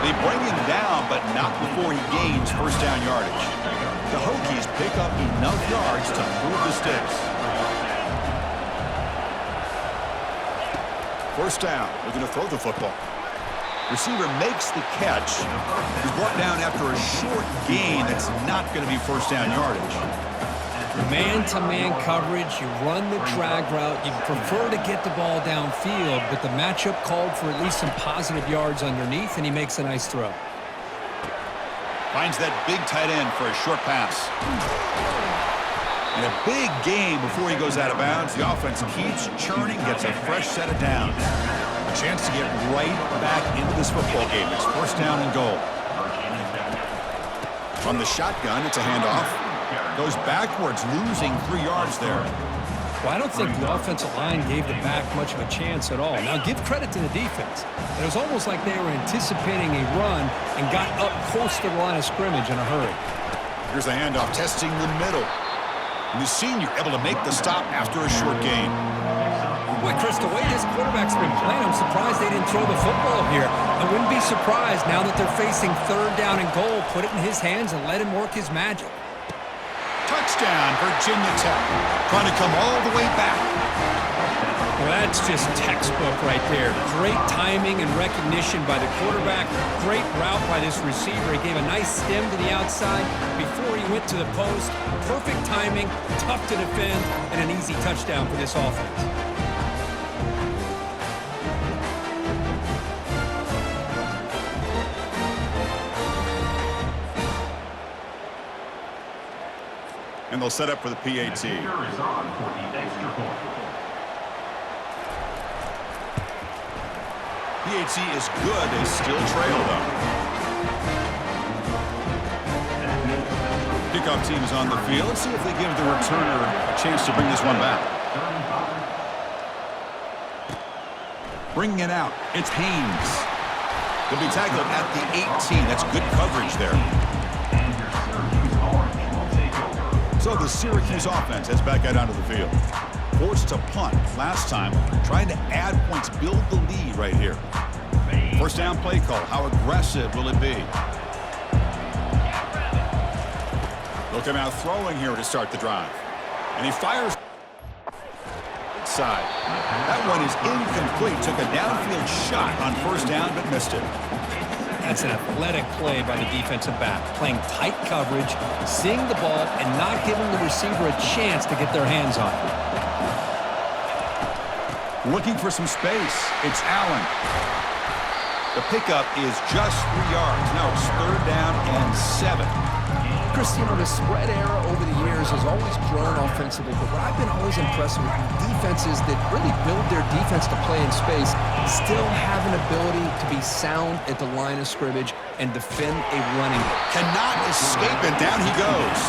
[SPEAKER 2] They bring him down, but not before he gains first down yardage. The Hokies pick up enough yards to move the sticks. First down. They're going to throw the football. Receiver makes the catch. He's brought down after a short gain that's not going to be first down yardage.
[SPEAKER 1] Man-to-man coverage, you run the drag route. You prefer to get the ball downfield, but the matchup called for at least some positive yards underneath, and he makes a nice throw.
[SPEAKER 2] Finds that big tight end for a short pass. And a big gain before he goes out of bounds. The offense keeps churning, gets a fresh set of downs. A chance to get right back into this football game. It's first down and goal. From the shotgun, it's a handoff. Goes backwards, losing 3 yards there.
[SPEAKER 1] Well, I don't think the offensive line gave the back much of a chance at all. Now, give credit to the defense. It was almost like they were anticipating a run and got up close to the line of scrimmage in a hurry.
[SPEAKER 2] Here's the handoff, testing the middle. And the senior able to make the stop after a short gain.
[SPEAKER 1] Boy, Chris, the way this quarterback's been playing, I'm surprised they didn't throw the football here. I wouldn't be surprised now that they're facing third down and goal. Put it in his hands and let him work his magic.
[SPEAKER 2] Touchdown, Virginia Tech. Trying to come all the way back.
[SPEAKER 1] Well, that's just textbook right there. Great timing and recognition by the quarterback. Great route by this receiver. He gave a nice stem to the outside before he went to the post. Perfect timing, tough to defend, and an easy touchdown for this offense.
[SPEAKER 2] And they'll set up for the PAT. PAT is good. They still trail, though. Kickoff team is on the field. Let's see if they give the returner a chance to bring this one back. Bringing it out. It's Haynes. He'll be tackled at the 18. That's good coverage there. So the Syracuse offense heads back out onto the field. Forced to punt last time, trying to add points, build the lead right here. First down play call. How aggressive will it be? They'll come out throwing here to start the drive. And he fires side. That one is incomplete. Took a downfield shot on first down, but missed it.
[SPEAKER 1] That's an athletic play by the defensive back, playing tight coverage, seeing the ball, and not giving the receiver a chance to get their hands on it.
[SPEAKER 2] Looking for some space. It's Allen. The pickup is just 3 yards. Now it's third down and 7.
[SPEAKER 1] Chris, you know, the spread era over the years has always grown offensively, but what I've been always impressed with defenses that really build their defense to play in space still have an ability to be sound at the line of scrimmage and defend a running.
[SPEAKER 2] Cannot escape it. Down he goes.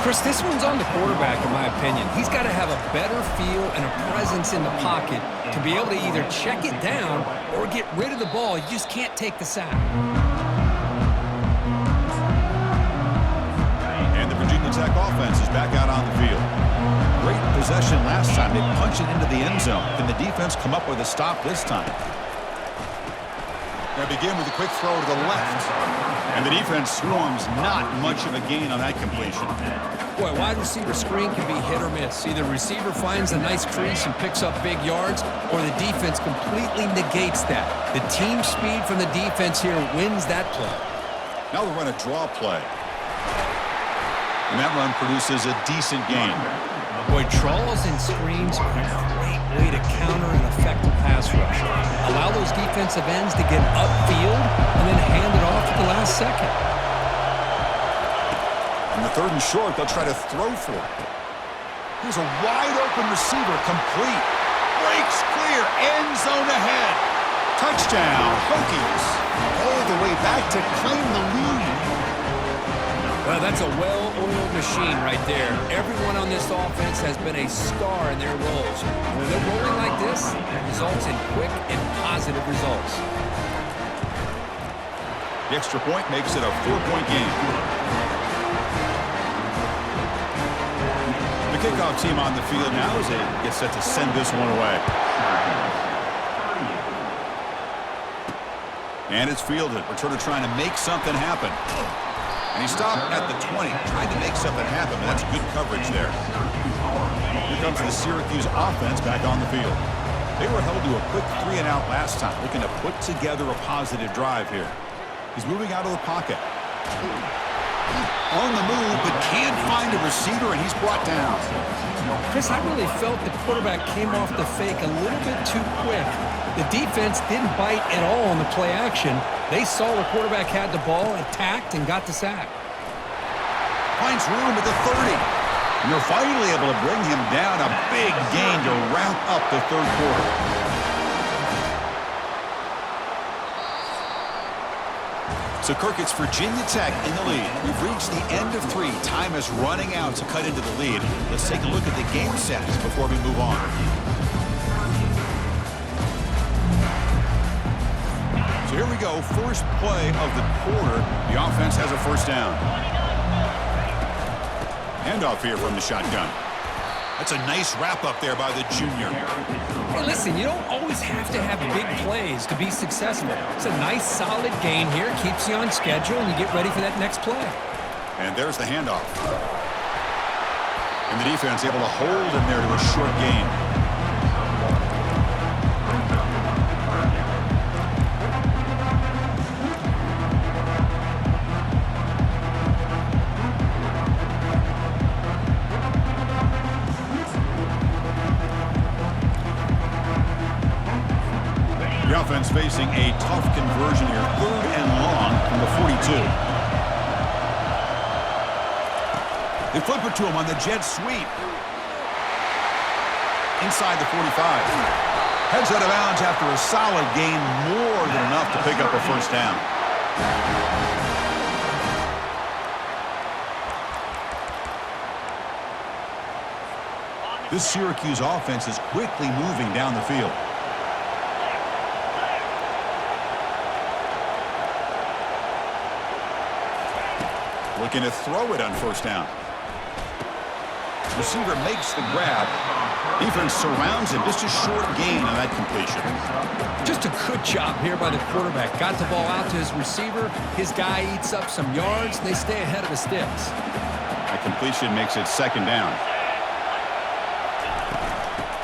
[SPEAKER 1] Chris, this one's on the quarterback, in my opinion. He's got to have a better feel and a presence in the pocket to be able to either check it down or get rid of the ball. You just can't take the sack.
[SPEAKER 2] And the Virginia Tech offense is back out on the field. Great possession last time. They punch it into the end zone. Can the defense come up with a stop this time? They begin with a quick throw to the left. And the defense swarms. Not much of a gain on that completion.
[SPEAKER 1] Boy, wide receiver screen can be hit or miss. Either receiver finds a nice crease and picks up big yards, or the defense completely negates that. The team speed from the defense here wins that play.
[SPEAKER 2] Now they'll run a draw play. And that run produces a decent gain.
[SPEAKER 1] Boy, draws and screens are a great way to counter an effective pass rush. Allow those defensive ends to get upfield and then hand it off at the last second.
[SPEAKER 2] On the third and short, they'll try to throw for it. Here's a wide open receiver, complete. Breaks clear, end zone ahead. Touchdown, Hokies. All the way back to claim the lead.
[SPEAKER 1] Well, that's a well-oiled machine right there. Everyone on this offense has been a star in their roles. When they're rolling like this, it results in quick and positive results.
[SPEAKER 2] The extra point makes it a 4-point game. The kickoff team on the field now as they get set to send this one away. And it's fielded. Returner trying to make something happen. And he stopped at the 20, trying to make something happen, but that's good coverage there. Here comes the Syracuse offense back on the field. They were held to a quick 3-and-out last time, looking to put together a positive drive here. He's moving out of the pocket. On the move, but can't find a receiver, and he's brought down.
[SPEAKER 1] Chris, I really felt the quarterback came off the fake a little bit too quick. The defense didn't bite at all on the play action. They saw the quarterback had the ball, attacked, and got the sack.
[SPEAKER 2] Finds room at the 30. And they're finally able to bring him down. A big gain to wrap up the third quarter. So, Kirk, it's Virginia Tech in the lead. We've reached the end of 3. Time is running out to cut into the lead. Let's take a look at the game stats before we move on. So here we go. First play of the quarter. The offense has a first down. Handoff here from the shotgun. That's a nice wrap-up there by the junior.
[SPEAKER 1] Hey, listen, you don't always have to have big plays to be successful. It's a nice, solid gain here. Keeps you on schedule, and you get ready for that next play.
[SPEAKER 2] And there's the handoff. And the defense able to hold him there to a short gain. The offense facing a tough conversion here. 3rd and long from the 42. They flip it to him on the jet sweep. Inside the 45. Heads out of bounds after a solid gain, more than enough to pick up a first down. This Syracuse offense is quickly moving down the field. Looking to throw it on first down. Receiver makes the grab. Defense surrounds him. Just a short gain on that completion.
[SPEAKER 1] Just a good job here by the quarterback. Got the ball out to his receiver. His guy eats up some yards. They stay ahead of the sticks.
[SPEAKER 2] That completion makes it second down.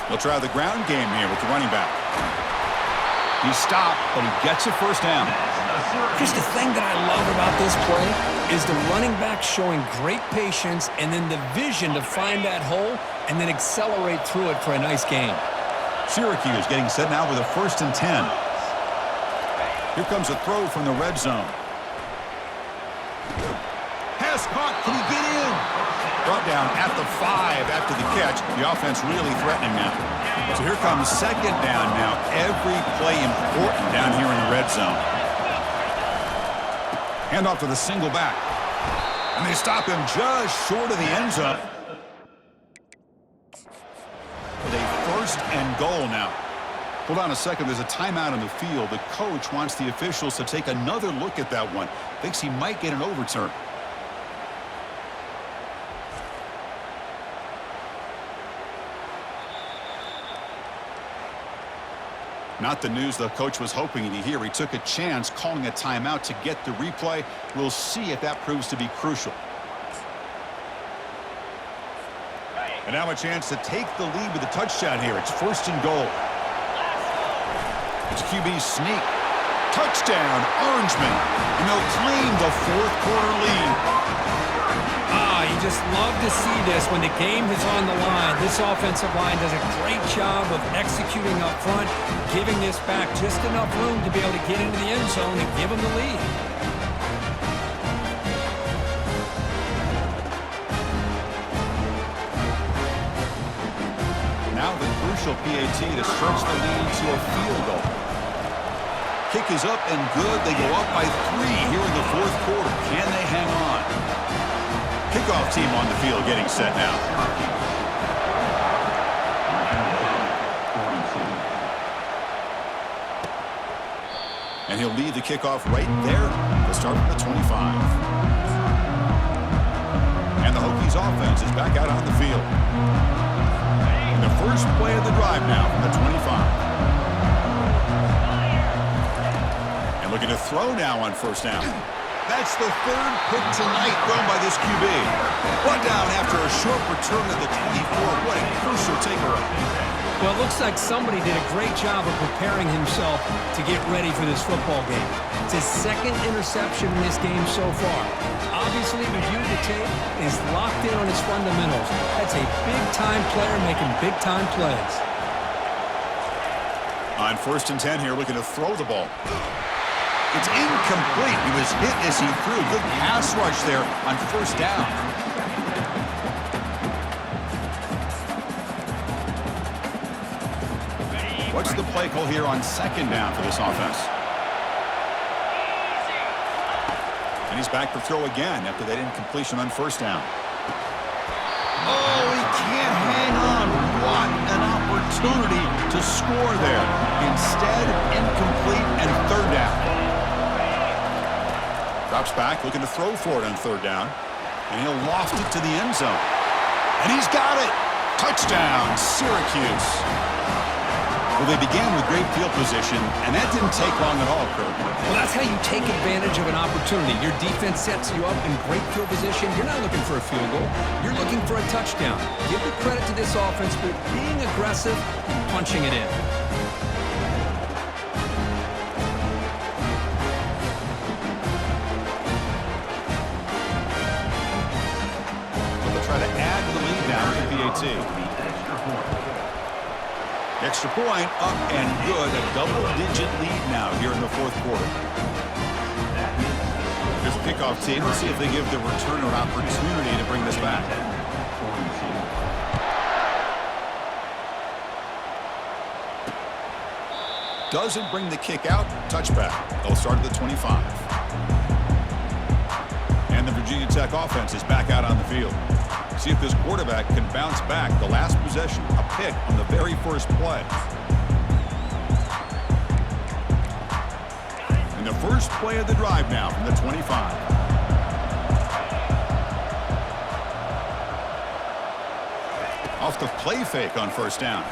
[SPEAKER 2] They'll try the ground game here with the running back. He stopped, but he gets a first down.
[SPEAKER 1] Just the thing that I love about this play is the running back showing great patience and then the vision to find that hole and then accelerate through it for a nice gain.
[SPEAKER 2] Syracuse getting set now with a 1st and 10. Here comes a throw from the red zone. Pass caught. Can he get in? Brought down at the 5 after the catch. The offense really threatening now. So here comes second down now. Every play important down here in the red zone. Handoff to the single back. And they stop him just short of the end zone. With a 1st and goal now. Hold on a second. There's a timeout on the field. The coach wants the officials to take another look at that one. Thinks he might get an overturn. Not the news the coach was hoping to hear. He took a chance calling a timeout to get the replay. We'll see if that proves to be crucial. And now a chance to take the lead with a touchdown here. It's 1st and goal. It's QB sneak. Touchdown, Orangemen. And they'll claim the 4th quarter lead.
[SPEAKER 1] You just love to see this when the game is on the line. This offensive line does a great job of executing up front, giving this back just enough room to be able to get into the end zone and give them the lead. Now the crucial PAT to stretch the lead to a field goal.
[SPEAKER 2] kick is up and good. They go up by 3 here in the fourth quarter. Can they hang on? Kickoff team on the field getting set now. And he'll lead the kickoff right there to start from the 25. And the Hokies offense is back out on the field. And the first play of the drive now from the 25. And looking to throw now on first down. That's the third pick tonight thrown by this QB. Brought down after a short return to the 24. What a crucial takeaway.
[SPEAKER 1] Well, it looks like somebody did a great job of preparing himself to get ready for this football game. It's his second interception in this game so far. Obviously, reviewed the tape, is locked in on his fundamentals. That's a big-time player making big-time plays.
[SPEAKER 2] On first and 10 here, looking to throw the ball. It's incomplete. He was hit as he threw. Good pass rush there on first down. What's the play call here on second down for this offense? And he's back to throw again after that incompletion on first down. Oh, he can't hang on. What an opportunity to score there. Instead, incomplete and third down. Drops back, looking to throw for it on third down. And he'll loft it to the end zone. And he's got it. Touchdown, Syracuse. Well, they began with great field position, and that didn't take long at all, Kirk.
[SPEAKER 1] Well, that's how you take advantage of an opportunity. Your defense sets you up in great field position. You're not looking for a field goal. You're looking for a touchdown. Give the credit to this offense for being aggressive and punching it in.
[SPEAKER 2] So they'll try to add to the lead now in PAT. Extra point, up and good. A double-digit lead now here in the fourth quarter. Here's the kickoff team. Let's see if they give the returner an opportunity to bring this back. Doesn't bring the kick out. Touchback. They'll start at the 25. And the Virginia Tech offense is back out on the field. See if this quarterback can bounce back. The last possession, a pick on the very first play. And the first play of the drive now from the 25. Off the play fake on first down.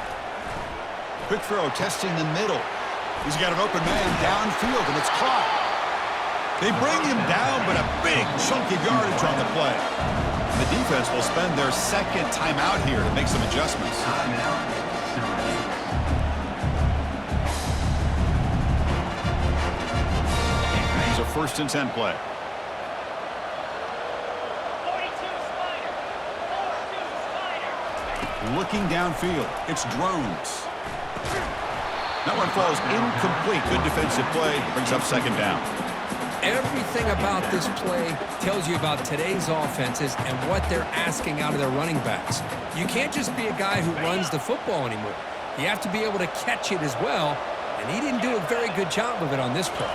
[SPEAKER 2] Quick throw, testing the middle. He's got an open man downfield, and it's caught. They bring him down, but a big chunk of yardage on the play. The defense will spend their second timeout here to make some adjustments. It's a first and 10 play. Looking downfield, it's drones. That one falls incomplete. Good defensive play, brings up second down.
[SPEAKER 1] Everything about this play tells you about today's offenses and what they're asking out of their running backs. You can't just be a guy who runs the football anymore. You have to be able to catch it as well, and he didn't do a very good job of it on this play.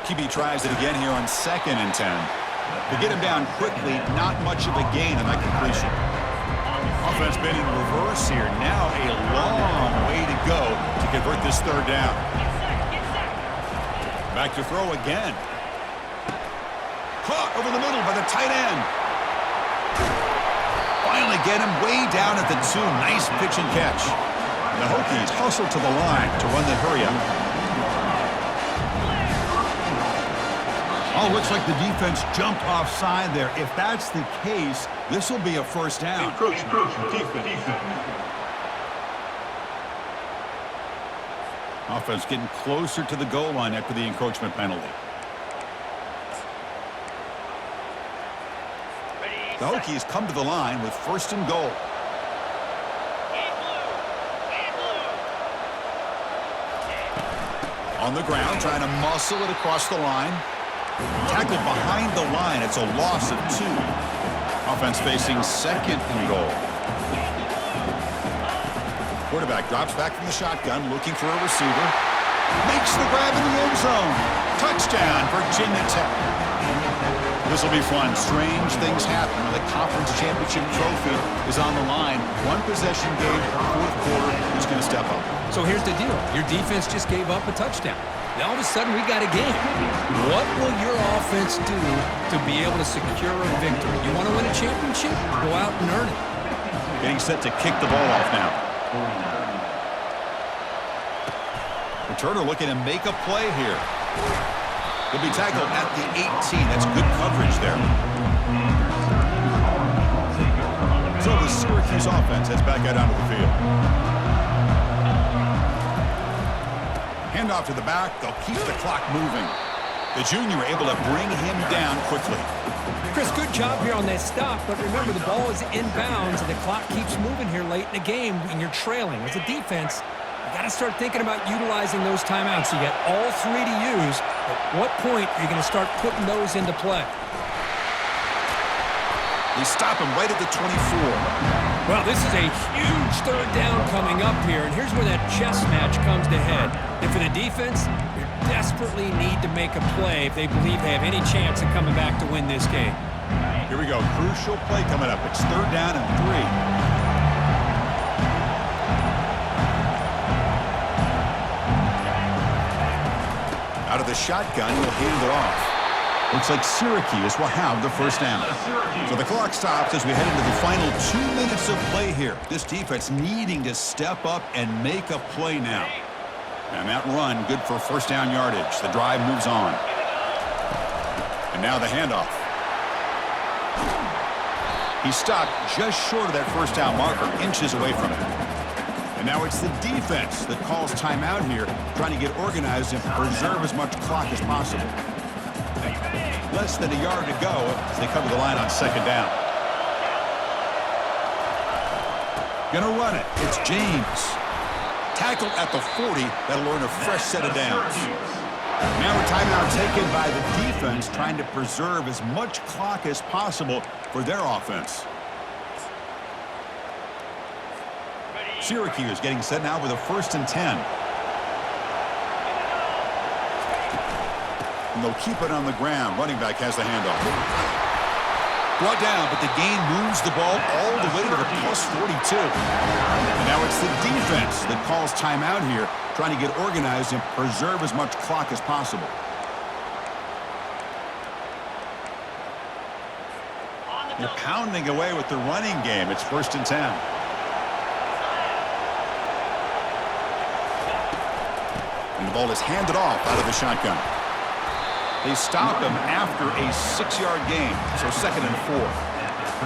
[SPEAKER 2] QB tries it again here on second and 10. To get him down quickly, not much of a gain on that completion. Offense been in reverse here. Now a long way to go to convert this third down. Back to throw again. Caught over the middle by the tight end. Finally get him way down at the 2. Nice pitch and catch. The Hokies hustle to the line to run the hurry-up. Oh, looks like the defense jumped offside there. If that's the case, this will be a first down.
[SPEAKER 4] Defense.
[SPEAKER 2] Offense getting closer to the goal line after the encroachment penalty. The Hokies come to the line with first and goal. On the ground, trying to muscle it across the line. Tackled behind the line. It's a loss of 2. Offense facing second and goal. Quarterback drops back from the shotgun, looking for a receiver. Makes the grab in the end zone. Touchdown, Virginia Tech. This will be fun. Strange things happen when the conference championship trophy is on the line. One possession game, fourth quarter, who's going to step up?
[SPEAKER 1] So here's the deal. Your defense just gave up a touchdown. Now all of a sudden we got a game. What will your offense do to be able to secure a victory? You want to win a championship? Go out and earn it.
[SPEAKER 2] Getting set to kick the ball off now. Returner looking to make a play here. He'll be tackled at the 18. That's good coverage there. So the Syracuse offense heads back out onto the field. Handoff to the back. They'll keep the clock moving. The junior able to bring him down quickly.
[SPEAKER 1] Chris, good job here on that stop, but remember the ball is inbounds and the clock keeps moving here late in the game and you're trailing. As a defense, you got to start thinking about utilizing those timeouts. You got all three to use. At what point are you going to start putting those into play?
[SPEAKER 2] They stop him right at the 24.
[SPEAKER 1] Well, this is a huge third down coming up here, and here's where that chess match comes to head. And for the defense, they desperately need to make a play if they believe they have any chance of coming back to win this game.
[SPEAKER 2] Here we go. Crucial play coming up. It's third down and 3. Out of the shotgun, he'll hand it off. Looks like Syracuse will have the first down. So the clock stops as we head into the final 2 minutes of play here. This defense needing to step up and make a play now. And that run, good for first down yardage. The drive moves on. And now the handoff. He stopped just short of that first down marker, inches away from it. And now it's the defense that calls timeout here, trying to get organized and preserve as much clock as possible. Less than a yard to go as they come to the line on second down. Gonna run it. It's James. Tackled at the 40. That'll earn a fresh set of downs. Now a timeout taken by the defense, trying to preserve as much clock as possible for their offense. Syracuse getting set now with a 1st and 10. And they'll keep it on the ground. Running back has the handoff. Brought down, but the gain moves the ball all the way to the plus 42. And now it's the defense that calls timeout here, trying to get organized and preserve as much clock as possible. They're pounding away with the running game. It's 1st and 10. And the ball is handed off out of the shotgun. They stop him after a 6-yard gain, so 2nd and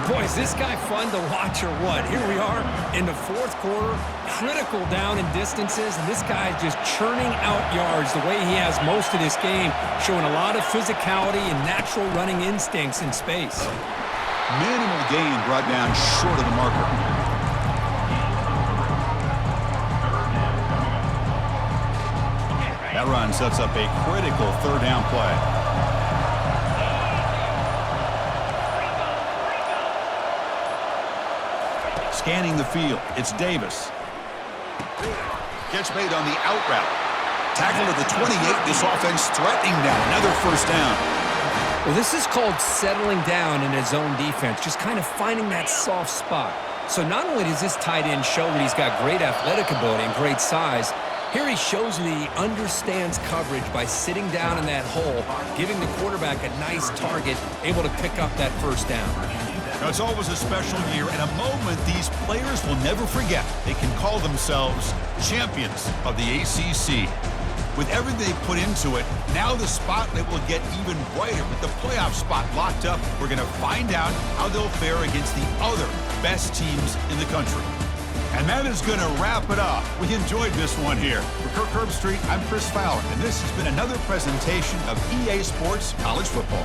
[SPEAKER 2] 4.
[SPEAKER 1] Boy, is this guy fun to watch or what? Here we are in the fourth quarter, critical down in distances, and this guy is just churning out yards the way he has most of this game, showing a lot of physicality and natural running instincts in space.
[SPEAKER 2] Minimal gain brought down short of the marker. That run sets up a critical third down play. Scanning the field, it's Davis. Catch made on the out route. Tackled at the 28. This offense threatening now. Another first down.
[SPEAKER 1] Well, this is called settling down in his zone defense, just kind of finding that soft spot. So not only does this tight end show that he's got great athletic ability and great size, here he shows that he understands coverage by sitting down in that hole, giving the quarterback a nice target, able to pick up that first down.
[SPEAKER 2] Now, it's always a special year and a moment these players will never forget. They can call themselves champions of the ACC. With everything they put into it, now the spotlight will get even brighter. With the playoff spot locked up, we're going to find out how they'll fare against the other best teams in the country. And that is going to wrap it up. We enjoyed this one here. For Kirk Herbstreit, I'm Chris Fowler, and this has been another presentation of EA Sports College Football.